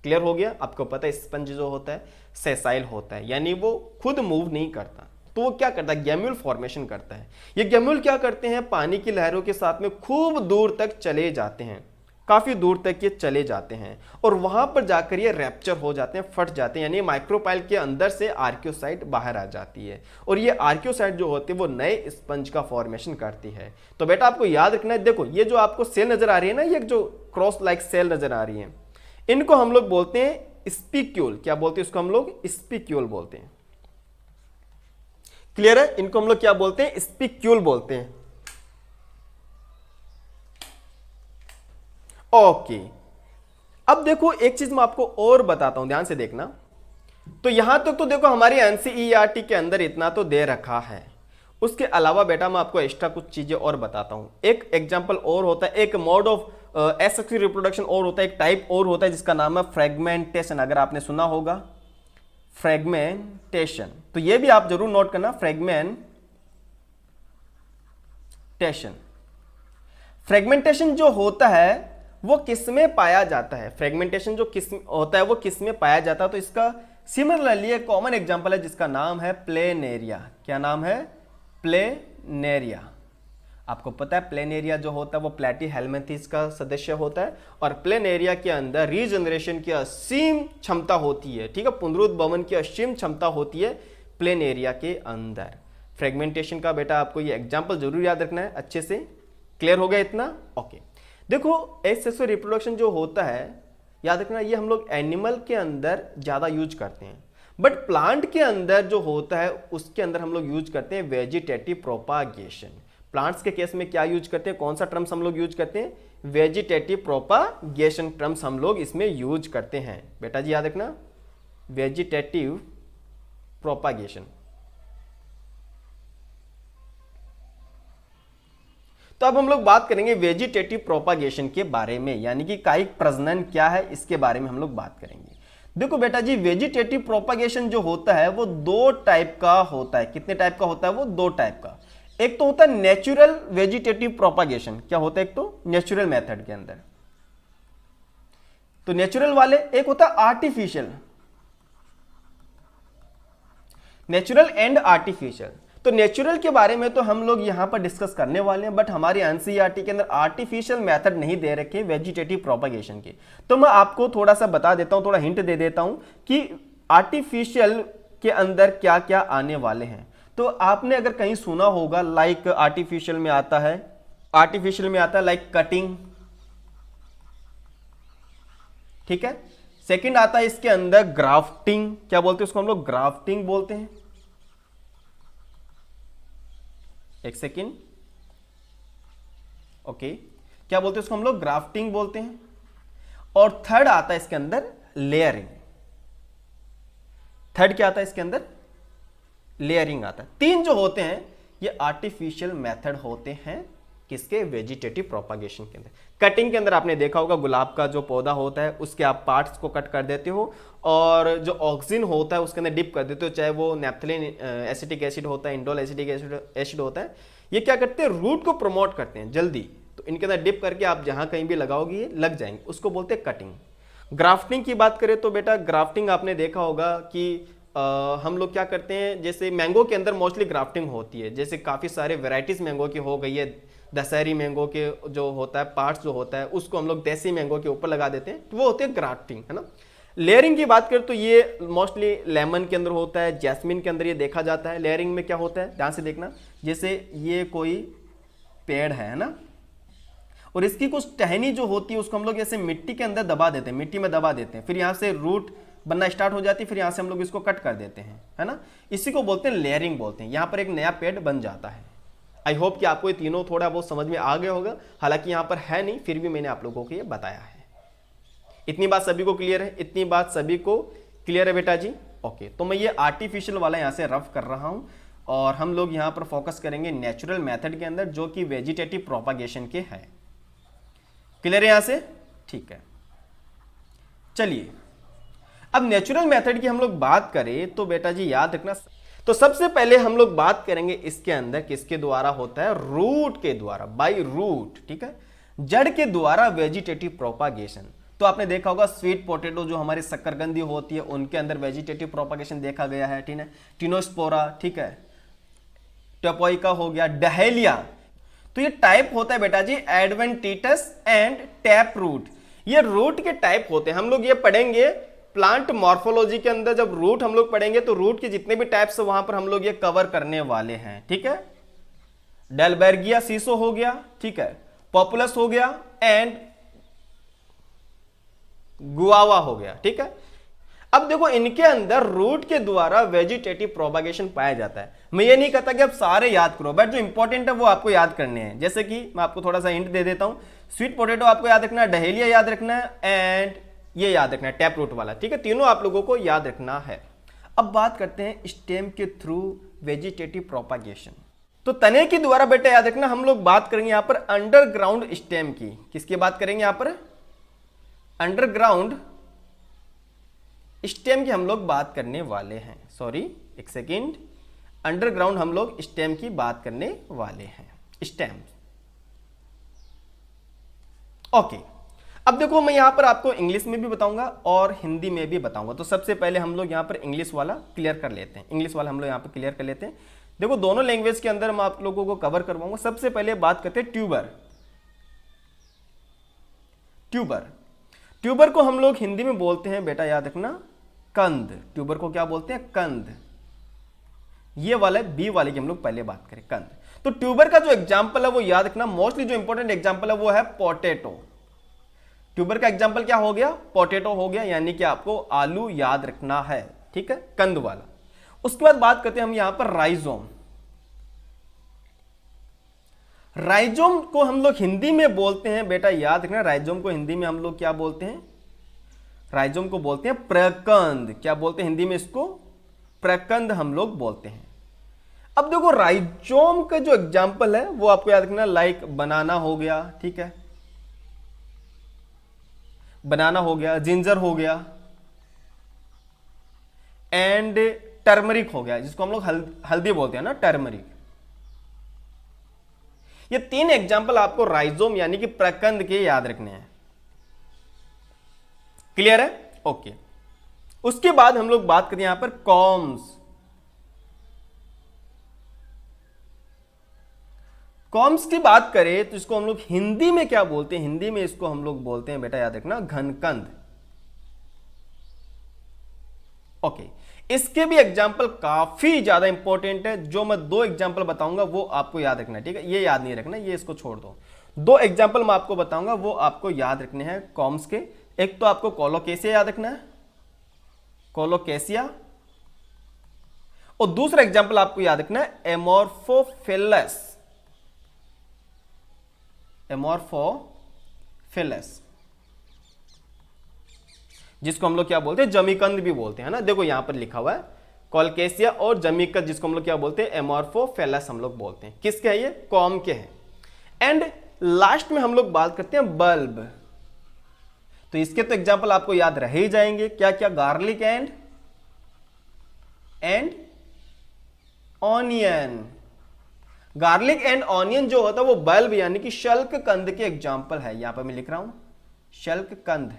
क्लियर हो गया? आपको पता है स्पंज जो होता है सेसाइल होता है, यानी वो खुद मूव नहीं करता, तो वो क्या करता है, गैम्यूल फॉर्मेशन करता है। ये गैम्यूल क्या करते हैं, पानी की लहरों के साथ में खूब दूर तक चले जाते हैं, काफी दूर तक ये चले जाते हैं और वहां पर जाकर ये रैप्चर हो जाते हैं, फट जाते हैं, यानी माइक्रोपाइल के अंदर से आर्क्योसाइट बाहर आ जाती है और ये आर्क्योसाइट जो होती है वो नए स्पंज का फॉर्मेशन करती है। तो बेटा आपको याद रखना है, देखो ये जो आपको सेल नजर आ रही है ना, ये जो क्रॉस लाइक सेल नजर आ रही है, इनको हम लोग बोलते हैं स्पिक्यूल। क्या बोलते हैं इसको हम लोग? स्पिक्यूल बोलते हैं। क्लियर है? इनको हम लोग क्या बोलते हैं? स्पिक्यूल बोलते हैं। ओके, अब देखो एक चीज मैं आपको और बताता हूं, ध्यान से देखना। तो यहां तक तो देखो हमारी एनसीईआरटी के अंदर इतना तो दे रखा है, उसके अलावा बेटा मैं आपको एक्स्ट्रा कुछ चीजें और बताता हूं। एक एग्जांपल और होता है, एक मोड ऑफ एसेक्सुअल रिप्रोडक्शन और होता है, एक टाइप और होता है जिसका नाम है फ्रेगमेंटेशन। अगर आपने सुना होगा फ्रेगमेंटेशन, तो ये भी आप जरूर नोट करना, फ्रेगमेंटेशन। फ्रेगमेंटेशन जो होता है वो किस में पाया जाता है? फ्रेगमेंटेशन जो किस होता है वो किस में पाया जाता है? तो इसका सिमिलरली एक कॉमन एग्जांपल है जिसका नाम है प्लेनेरिया। क्या नाम है? प्लेनेरिया। आपको पता है प्लेनेरिया जो होता है वो प्लैटीहेल्मिंथेस का सदस्य होता है और प्लेनेरिया के अंदर रीजनरेशन की असीम क्षमता होती है। ठीक है, पुनरुद्भवन की असीम क्षमता होती है प्लेनेरिया के अंदर। फ्रेगमेंटेशन का बेटा आपको ये एग्जांपल जरूर याद रखना है अच्छे से। क्लियर हो गया इतना? ओके, देखो एसेक्सुअल रिप्रोडक्शन जो होता है, याद रखना ये हम लोग एनिमल के अंदर ज्यादा यूज करते हैं, बट प्लांट के अंदर जो होता है उसके अंदर हम लोग यूज करते हैं वेजिटेटिव प्रोपागेशन। प्लांट्स के केस में क्या यूज करते हैं, कौन सा टर्म्स हम लोग यूज करते हैं? वेजिटेटिव प्रोपागेशन टर्म्स हम लोग इसमें यूज करते हैं। बेटा जी याद रखना, वेजिटेटिव प्रोपागेशन। तो अब हम लोग बात करेंगे वेजिटेटिव प्रोपागेशन के बारे में, यानी कि कायिक प्रजनन क्या है इसके बारे में हम लोग बात करेंगे। देखो बेटा जी, वेजिटेटिव प्रोपागेशन जो होता है वो दो टाइप का होता है। कितने टाइप का होता है वो? दो टाइप का। एक तो होता है नेचुरल वेजिटेटिव प्रोपागेशन। क्या होता है? एक तो नेचुरल मेथड के अंदर, तो नेचुरल वाले। एक होता है आर्टिफिशियल, नेचुरल एंड आर्टिफिशियल। तो नेचुरल के बारे में तो हम लोग यहां पर डिस्कस करने वाले हैं, बट हमारी एनसीईआरटी के अंदर आर्टिफिशियल मेथड नहीं दे रखे वेजिटेटिव प्रोपागेशन के। तो मैं आपको थोड़ा सा बता देता हूं, थोड़ा हिंट दे देता हूं कि आर्टिफिशियल के अंदर क्या क्या आने वाले हैं। तो आपने अगर कहीं सुना होगा लाइक आर्टिफिशियल में आता है, लाइक कटिंग। ठीक है, सेकंड आता है इसके अंदर ग्राफ्टिंग। क्या बोलते हैं उसको हम लोग? ग्राफ्टिंग बोलते हैं। एक सेकेंड, ओके, क्या बोलते हैं उसको हम लोग? ग्राफ्टिंग बोलते हैं। और थर्ड आता है इसके अंदर लेयरिंग। थर्ड क्या आता है इसके अंदर? लेयरिंग आता है। तीन जो होते हैं ये आर्टिफिशियल मेथड होते हैं किसके? वेजिटेटिव प्रोपागेशन के अंदर। कटिंग के अंदर आपने देखा होगा गुलाब का जो पौधा होता है उसके आप पार्ट्स को कट कर देते हो और जो ऑक्सीजन होता है उसके अंदर डिप कर देते हो, चाहे वो नैप्थलीन एसिटिक एसिड होता है, इंडोल एसिटिक एसिड होता है। ये क्या करते हैं? रूट को प्रमोट करते हैं जल्दी, तो इनके अंदर डिप करके आप जहां कहीं भी लगाओगे ये लग जाएंगे, उसको बोलते हैं कटिंग। ग्राफ्टिंग की बात करें तो बेटा ग्राफ्टिंग आपने देखा होगा कि हम लोग क्या करते हैं, जैसे मैंगो के अंदर मोस्टली ग्राफ्टिंग होती है। जैसे काफ़ी सारे वेराइटीज़ मैंगो की हो गई है, दशहरी मैंगो के जो होता है पार्ट्स जो होता है उसको हम लोग देसी मैंगो के ऊपर लगा देते हैं, तो वो होते हैं ग्राफ्टिंग, है ना। लेयरिंग की बात करें तो ये मोस्टली लेमन के अंदर होता है, जैस्मिन के अंदर ये देखा जाता है। लेयरिंग में क्या होता है, ध्यान से देखना, जैसे ये कोई पेड़ है ना, और इसकी कुछ टहनी जो होती है उसको हम लोग ऐसे मिट्टी के अंदर दबा देते हैं, मिट्टी में दबा देते हैं, फिर यहाँ से रूट बनना स्टार्ट हो जाती है, फिर यहाँ से हम लोग इसको कट कर देते हैं, है ना। इसी को बोलते हैं लेयरिंग बोलते हैं। यहाँ पर एक नया पेड़ बन जाता है। आई होप कि आपको ये तीनों थोड़ा बहुत समझ में आ गया होगा, हालांकि यहाँ पर है नहीं, फिर भी मैंने आप लोगों को ये बताया है। इतनी बात सभी को क्लियर है? इतनी बात सभी को क्लियर है बेटा जी? ओके, तो मैं ये आर्टिफिशियल वाला यहाँ से रफ कर रहा हूँ और हम लोग यहाँ पर फोकस करेंगे नेचुरल मेथड के अंदर जो कि वेजिटेटिव प्रोपागेशन के हैं। क्लियर है यहाँ से? ठीक है, चलिए अब नेचुरल मेथड की हम लोग बात करें तो बेटा जी याद रखना, तो सबसे पहले हम लोग बात करेंगे इसके अंदर किसके द्वारा होता है, रूट के द्वारा, बाय रूट, ठीक है, जड़ के द्वारा वेजिटेटिव प्रोपागेशन। तो आपने देखा होगा स्वीट पोटैटो जो हमारी शक्करकंदी होती है उनके अंदर वेजिटेटिव प्रोपागेशन देखा गया है, ठीक है, टिनोस्पोरा, ठीक है, टेपोइका हो गया, डहेलिया। तो ये टाइप होता है बेटा जी एडवेंटिटस एंड टैप रूट, ये रूट के टाइप होते हैं। हम लोग ये पढ़ेंगे प्लांट मॉर्फोलॉजी के अंदर, जब रूट हम लोग पढ़ेंगे तो रूट के जितने भी टाइप्स है वहां पर हम लोग ये कवर करने वाले हैं, ठीक है। डेलबर्गिया सीसो हो गया, ठीक है, पॉपुलस हो गया एंड गुआवा हो गया, ठीक है। अब देखो इनके अंदर रूट के द्वारा वेजिटेटिव प्रोपागेशन पाया जाता है। मैं ये नहीं कहता कि आप सारे याद करो, बट जो इंपॉर्टेंट है वो आपको याद करने हैं। जैसे कि मैं आपको थोड़ा सा हिंट दे देता हूं, स्वीट पोटैटो आपको याद रखना है, डहेलिया याद रखना है एंड ये याद रखना है टैप रूट वाला, ठीक है, तीनों आप लोगों को याद रखना है। अब बात करते हैं स्टेम के थ्रू वेजिटेटिव प्रोपागेशन। तो तने के द्वारा बेटा याद रखना, हम लोग बात करेंगे यहां पर अंडरग्राउंड स्टेम की। किसकी बात करेंगे यहां पर, अंडरग्राउंड स्टेम की हम लोग बात करने वाले हैं। सॉरी एक सेकेंड, अंडरग्राउंड हम लोग स्टेम की बात करने वाले हैं, स्टेम। ओके, अब देखो मैं यहां पर आपको इंग्लिश में भी बताऊंगा और हिंदी में भी बताऊंगा। तो सबसे पहले हम लोग यहां पर इंग्लिश वाला क्लियर कर लेते हैं, इंग्लिश वाला हम लोग यहां पर क्लियर कर लेते हैं। देखो दोनों लैंग्वेज के अंदर मैं आप लोगों को कवर करवाऊंगा। सबसे पहले बात करते हैं ट्यूबर। ट्यूबर, ट्यूबर को हम लोग हिंदी में बोलते हैं बेटा याद रखना कंद। ट्यूबर को क्या बोलते हैं, कंद। ये वाला बी वाले की हम लोग पहले बात करें, कंद। तो ट्यूबर का जो एग्जांपल है वो याद रखना, मोस्टली जो इंपॉर्टेंट एग्जांपल है वो है पोटैटो। ट्यूबर का एग्जांपल क्या हो गया, पोटैटो हो गया, यानी कि आपको आलू याद रखना है, ठीक है, कंद वाला। उसके बाद बात करते हैं हम यहां पर राइजोम। राइजोम को हम लोग हिंदी में बोलते हैं बेटा याद रखना, राइजोम को हिंदी में हम लोग क्या बोलते हैं, राइजोम को बोलते हैं प्रकंद। क्या बोलते हैं हिंदी में इसको, प्रकंद हम लोग बोलते हैं। अब देखो राइजोम का जो एग्जांपल है वो आपको याद रखना, लाइक बनाना हो गया, ठीक है, बनाना हो गया, जिंजर हो गया एंड टर्मरिक हो गया, जिसको हम लोग हल्दी बोलते हैं ना, टर्मरिक। ये तीन एग्जाम्पल आपको राइजोम यानी कि प्रकंद के याद रखने हैं। क्लियर है, ओके। उसके बाद हम लोग बात करते हैं यहां पर कॉम्स। कॉम्स की बात करें तो इसको हम लोग हिंदी में क्या बोलते हैं, हिंदी में इसको हम लोग बोलते हैं बेटा याद रखना घनकंद। ओके, इसके भी एग्जाम्पल काफी ज्यादा इंपॉर्टेंट है। जो मैं दो एग्जाम्पल बताऊंगा वो आपको याद रखना है, ठीक है, ये याद नहीं रखना, ये इसको छोड़ दो। दो एग्जाम्पल मैं आपको बताऊंगा वो आपको याद रखने हैं कॉम्स के। एक तो आपको कोलोकेसिया याद रखना है, कोलोकेसिया, और दूसरा एग्जाम्पल आपको याद रखना है एमोर्फोफिलस। एमोर्फोफिलस, जिसको हम लोग क्या बोलते हैं, जमीकंद भी बोलते हैं ना। देखो यहां पर लिखा हुआ है कोलकेसिया और जमीकंद, जिसको हम लोग क्या बोलते हैं, एमोर्फोफिलस हम लोग बोलते हैं। किसके है ये, कॉम के हैं। एंड लास्ट में हम लोग बात करते हैं बल्ब। तो इसके तो एग्जाम्पल आपको याद रह ही जाएंगे, क्या क्या, garlic and onion. Garlic and onion जो होता है वो बल्ब यानी कि शल्क कंद के एग्जाम्पल है। यहां पर मैं लिख रहा हूं शल्क कंद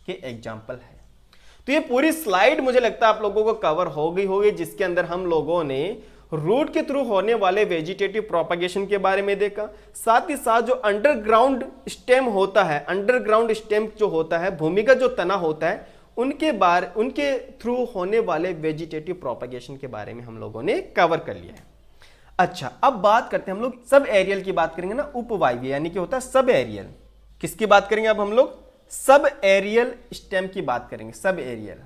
के एग्जाम्पल है। तो ये पूरी स्लाइड मुझे लगता है आप लोगों को कवर हो गई होगी, जिसके अंदर हम लोगों ने रूट के थ्रू होने वाले वेजिटेटिव प्रोपागेशन के बारे में देखा। साथ ही साथ जो अंडरग्राउंड स्टेम होता है, अंडरग्राउंड स्टेम जो होता है, भूमिगत जो तना होता है, उनके थ्रू होने वाले वेजिटेटिव प्रोपागेशन के बारे में हम लोगों ने कवर कर लिया है। अच्छा, अब बात करते हैं हम लोग सब एरियल की बात करेंगे ना, उपवायवीय यानी कि होता है सब एरियल। किसकी बात करेंगे अब हम लोग, सब एरियल स्टेम की बात करेंगे, सब एरियल।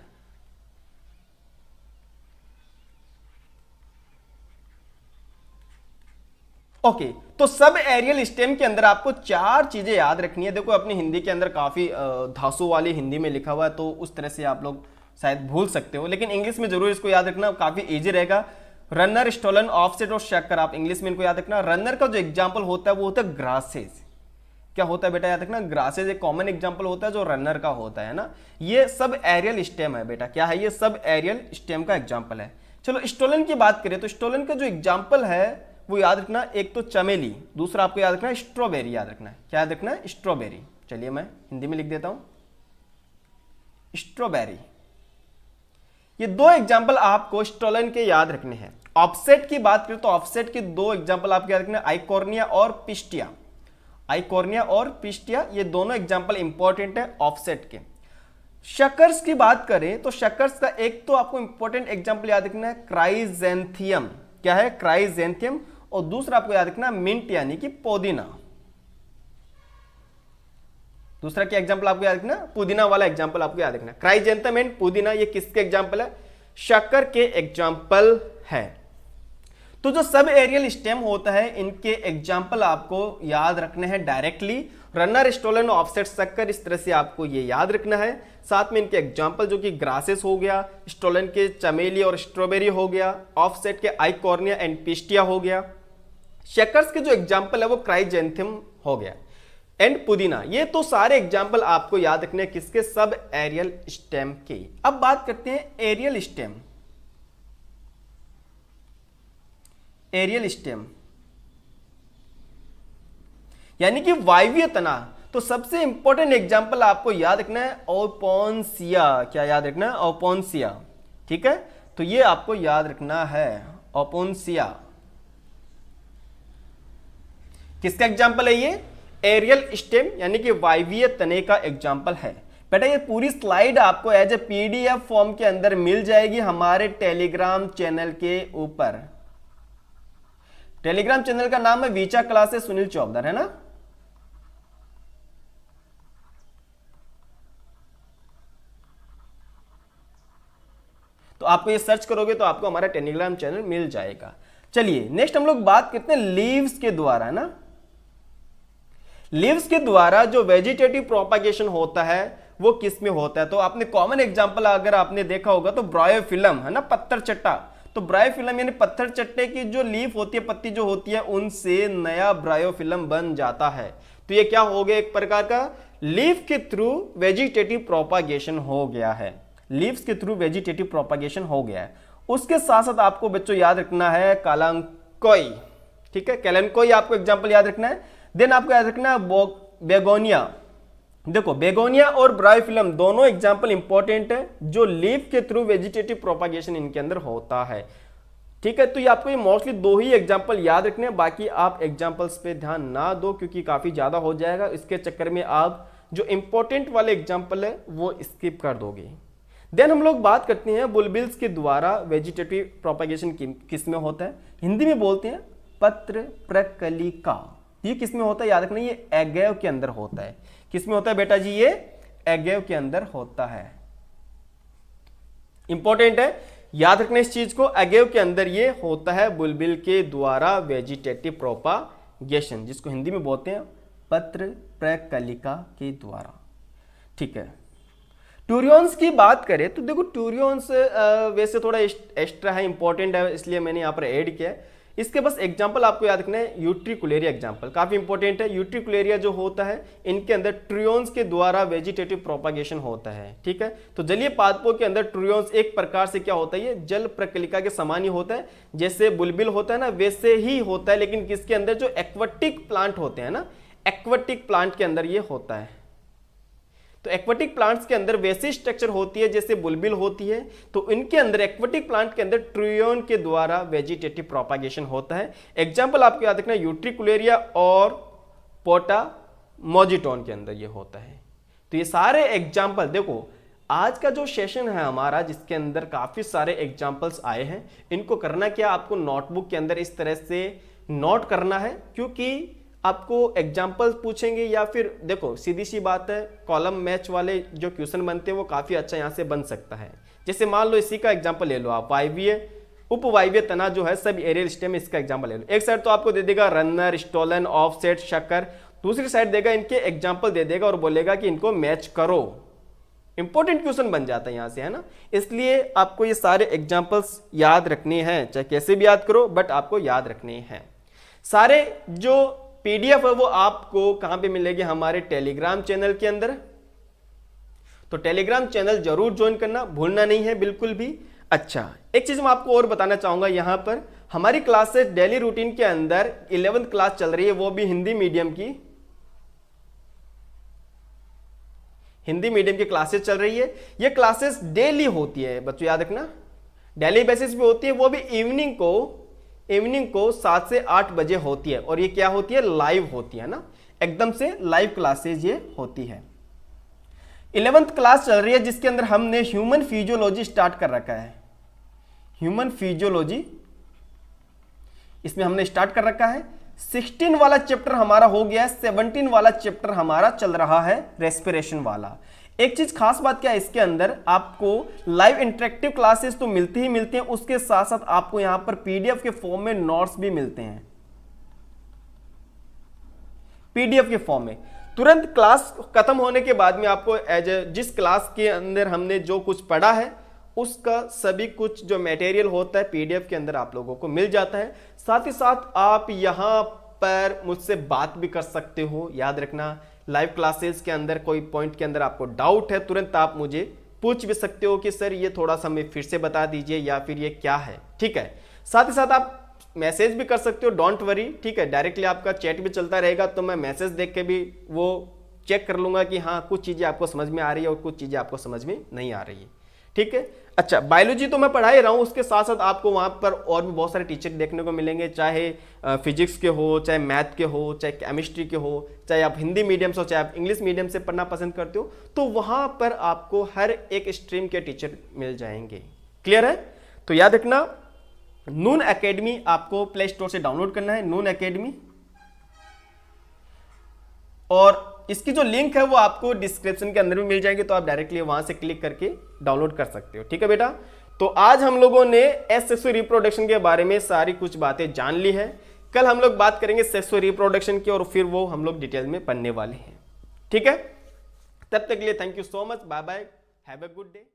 ओके, तो सब एरियल स्टेम के अंदर आपको चार चीजें याद रखनी है। देखो अपनी हिंदी के अंदर काफी धांसू वाली हिंदी में लिखा हुआ है, तो उस तरह से आप लोग शायद भूल सकते हो, लेकिन इंग्लिश में जरूर इसको याद रखना, काफी इजी रहेगा। रनर, स्टोलन, ऑफसेट और शक्कर, आप इंग्लिश में इनको याद रखना। रनर का जो एग्जाम्पल होता है वो होता है ग्रासेस, क्या होता है बेटा, याद रखना, ग्रासेस एक कॉमन एग्जांपल होता है जो रनर का होता है ना। ये सब एरियल स्टेम है बेटा, क्या है, ये सब एरियल स्टेम का एग्जांपल है। चलो स्टोलन की बात करें तो स्टोलन का जो एग्जांपल है वो याद रखना, एक तो चमेली, दूसरा आपको याद रखना है स्ट्रॉबेरी, याद रखना है, क्या याद रखना है, स्ट्रॉबेरी। चलिए मैं हिंदी में लिख देता हूं, स्ट्रॉबेरी। ये दो एग्जांपल आपको स्टोलन के याद रखने हैं। ऑफसेट की बात करें तो ऑफसेट के दो एग्जांपल आपको याद रखने हैं, आइकॉर्निया और पिस्टिया। आइकॉर्निया और पिस्टिया ये दोनों एग्जांपल इंपॉर्टेंट है ऑफसेट के। शकर्स की बात करें तो शकर्स का एक तो आपको इंपॉर्टेंट एग्जांपल याद रखना है क्राइजेंथियम, क्या है, क्राइजेंथियम, और दूसरा आपको याद रखना मिंट यानी कि पुदीना। दूसरा क्या एग्जांपल आपको याद रखना, पुदीना वाला एग्जांपल आपको याद रखना। क्राइजेंथम एंड पुदीना ये किसके एग्जांपल है, शक्कर के एग्जांपल है। तो जो सब एरियल स्टेम होता है इनके एग्जांपल आपको याद रखने हैं डायरेक्टली, रनर, स्टोलन, ऑफसेट, शक्कर, इस तरह से आपको ये याद रखना है। साथ में इनके एग्जांपल जो कि ग्रासेस हो गया, स्टोलन के चमेली और स्ट्रॉबेरी हो गया, ऑफसेट के आइकॉर्निया एंड पिस्टिया हो गया, शकर्स के जो एग्जांपल है वो क्राइजेंथियम हो गया एंड पुदीना। ये तो सारे एग्जांपल आपको याद रखने हैं किसके, सब एरियल स्टेम के। अब बात करते हैं एरियल स्टेम। एरियल स्टेम यानी कि वायवीय तना, तो सबसे इंपॉर्टेंट एग्जांपल आपको याद रखना है ओपोन्सिया, क्या याद रखना है, ओपोन्सिया, ठीक है, तो ये आपको याद रखना है ओपोन्सिया। किसका एग्जांपल है ये, एरियल स्टेम यानी कि वायवीय तने का एग्जांपल है। बेटा ये पूरी स्लाइड आपको एज ए पीडीएफ फॉर्म के अंदर मिल जाएगी हमारे टेलीग्राम चैनल के ऊपर। टेलीग्राम चैनल का नाम है वीचा क्लासेस सुनील चौधरी, है ना। तो आपको ये सर्च करोगे तो आपको हमारा टेलीग्राम चैनल मिल जाएगा। चलिए नेक्स्ट हम लोग बात करते हैं लीव्स के द्वारा, है ना। लीव्स के द्वारा जो वेजिटेटिव प्रोपागेशन होता है वो किस में होता है, तो आपने कॉमन एग्जांपल अगर आपने देखा होगा तो ब्रायोफिलम, है ना, पत्थर चट्टा। तो ब्रायोफिलम यानी पत्थर चट्टे की जो लीफ होती है, पत्ती जो होती है, उनसे नया ब्रायोफिलम बन जाता है। तो ये क्या हो गया, एक प्रकार का लीफ के थ्रू वेजिटेटिव प्रोपागेशन हो गया है, लीव्स के थ्रू वेजिटेटिव प्रोपागेशन हो गया है। उसके साथ साथ आपको बच्चों याद रखना है कालांकोई, ठीक है, कैलेंकोई आपको एग्जांपल याद रखना है। देन आपको याद रखना है बेगोनिया। देखो बेगोनिया और ब्रायोफिलम दोनों एग्जांपल इंपॉर्टेंट है जो लीफ के थ्रू वेजिटेटिव प्रोपागेशन इनके अंदर होता है, ठीक है। तो ये आपको ये मोस्टली दो ही एग्जांपल याद रखने हैं, बाकी आप एग्जांपल्स पे ध्यान ना दो क्योंकि काफी ज्यादा हो जाएगा, इसके चक्कर में आप जो इंपॉर्टेंट वाले एग्जांपल है वो स्किप कर दोगे। देन हम लोग बात करते हैं बुलबिल्स के द्वारा वेजिटेटिव प्रोपागेशन किस में होता है, हिंदी में बोलते हैं पत्र प्रकलिका। ये किस में होता है, याद रखना, ये एगेव के अंदर होता है। किस में होता है बेटा जी, ये एगेव के अंदर होता है, इंपॉर्टेंट है, याद रखना इस चीज को, एगेव के अंदर ये होता है बुलबिल के द्वारा वेजिटेटिव प्रोपागेशन, जिसको हिंदी में बोलते हैं पत्र प्रकलिका के द्वारा, ठीक है। टूरियंस की बात करें तो देखो टूरियंस वैसे थोड़ा एक्स्ट्रा है, इंपॉर्टेंट है, इसलिए मैंने यहाँ पर ऐड किया है। इसके बस एग्जांपल आपको याद रखना है, यूट्रिकुलेरिया एग्जांपल काफी इंपॉर्टेंट है। यूट्रिकुलेरिया जो होता है इनके अंदर ट्रियोन्स के द्वारा वेजिटेटिव प्रोपागेशन होता है, ठीक है। तो जलीय पादपों के अंदर ट्रियोन्स एक प्रकार से क्या होता है, ये जल प्रकलिका के समान ही होता है, जैसे बुलबिल होता है ना वैसे ही होता है, लेकिन किसके अंदर, जो एक्वाटिक प्लांट होते हैं ना, एक्वाटिक प्लांट के अंदर ये होता है। तो एक्वाटिक प्लांट्स के अंदर वैसी स्ट्रक्चर होती है जैसे बुलबिल होती है, तो इनके अंदर एक्वाटिक प्लांट के अंदर ट्रियोन के द्वारा वेजिटेटिव प्रोपागेशन होता है। एग्जांपल आपको याद रखना यूट्रिकुलेरिया और पोटामोजिटोन के अंदर ये होता है। तो ये सारे एग्जांपल देखो, आज का जो सेशन है हमारा जिसके अंदर काफी सारे एग्जांपल्स आए हैं, इनको करना क्या, आपको नोटबुक के अंदर इस तरह से नोट करना है, क्योंकि आपको एग्जाम्पल पूछेंगे या फिर देखो सीधी सी बात है, कॉलम मैच वाले जो क्वेश्चन बनते हैं वो काफी अच्छा यहाँ से बन सकता है। जैसे मान लो इसी का एग्जाम्पल ले लो आप, वायवीय उपवायवीय तना जो है सब एरियल स्टेम, इसका एग्जाम्पल ले लो। एक साइड तो आपको दे देगा रनर, स्टोलन, ऑफसेट, शक्कर, दूसरी साइड देगा इनके एग्जाम्पल दे देगा और बोलेगा कि इनको मैच करो। इंपॉर्टेंट क्वेश्चन बन जाता है यहाँ से, है ना। इसलिए आपको ये सारे एग्जाम्पल्स याद रखने हैं, चाहे कैसे भी याद करो बट आपको याद रखने हैं। सारे जो पीडीएफ है वो आपको कहां पे मिलेगी, हमारे टेलीग्राम चैनल के अंदर। तो टेलीग्राम चैनल जरूर ज्वाइन करना, भूलना नहीं है बिल्कुल भी। अच्छा, एक चीज मैं आपको और बताना चाहूंगा, यहां पर हमारी क्लासेस डेली रूटीन के अंदर 11th क्लास चल रही है, वो भी हिंदी मीडियम की, हिंदी मीडियम की क्लासेस चल रही है। ये क्लासेस डेली होती है बच्चों, याद रखना, डेली बेसिस पे होती है, वो भी इवनिंग को 7 से 8 बजे होती है। और ये क्या होती है, लाइव होती है ना, एकदम से लाइव क्लासेस ये होती है। 11th क्लास चल रही है जिसके अंदर हमने ह्यूमन फिजियोलॉजी स्टार्ट कर रखा है, ह्यूमन फिजियोलॉजी इसमें हमने स्टार्ट कर रखा है। 16 वाला चैप्टर हमारा हो गया है, 17 वाला चैप्टर हमारा चल रहा है रेस्पिरेशन वाला। एक चीज खास बात क्या है, इसके अंदर आपको लाइव इंटरेक्टिव क्लासेस तो मिलती ही मिलती हैं, उसके साथ साथ आपको यहां पर पीडीएफ के फॉर्म में नोट्स भी मिलते हैं, पीडीएफ के फॉर्म में। तुरंत क्लास खत्म होने के बाद में आपको जिस क्लास के अंदर हमने जो कुछ पढ़ा है उसका सभी कुछ जो मटेरियल होता है पीडीएफ के अंदर आप लोगों को मिल जाता है। साथ ही साथ आप यहां पर मुझसे बात भी कर सकते हो। याद रखना, लाइव क्लासेस के अंदर कोई पॉइंट के अंदर आपको डाउट है, तुरंत आप मुझे पूछ भी सकते हो कि सर ये थोड़ा सा हमें फिर से बता दीजिए या फिर ये क्या है, ठीक है। साथ ही साथ आप मैसेज भी कर सकते हो, डोंट वरी, ठीक है। डायरेक्टली आपका चैट भी चलता रहेगा, तो मैं मैसेज देख के भी वो चेक कर लूंगा कि हाँ कुछ चीजें आपको समझ में आ रही है और कुछ चीजें आपको समझ में नहीं आ रही है, ठीक है। अच्छा, बायोलॉजी तो मैं पढ़ा ही रहा हूं, उसके साथ साथ आपको वहां पर और भी बहुत सारे टीचर देखने को मिलेंगे, चाहे फिजिक्स के हो, चाहे मैथ के हो, चाहे केमिस्ट्री के हो, चाहे आप हिंदी मीडियम से हो, चाहे आप इंग्लिश मीडियम से पढ़ना पसंद करते हो, तो वहां पर आपको हर एक स्ट्रीम के टीचर मिल जाएंगे। क्लियर है? तो याद रखना, नून एकेडमी आपको प्ले स्टोर से डाउनलोड करना है, नून एकेडमी, और इसकी जो लिंक है वो आपको डिस्क्रिप्शन के अंदर भी मिल जाएगी, तो आप डायरेक्टली वहां से क्लिक करके डाउनलोड कर सकते हो, ठीक है बेटा। तो आज हम लोगों ने सेक्सुअल रिप्रोडक्शन के बारे में सारी कुछ बातें जान ली है। कल हम लोग बात करेंगे सेक्सुअल रिप्रोडक्शन की और फिर वो हम लोग डिटेल में पढ़ने वाले हैं, ठीक है। तब तक के लिए thank you so much, bye bye, have a good day.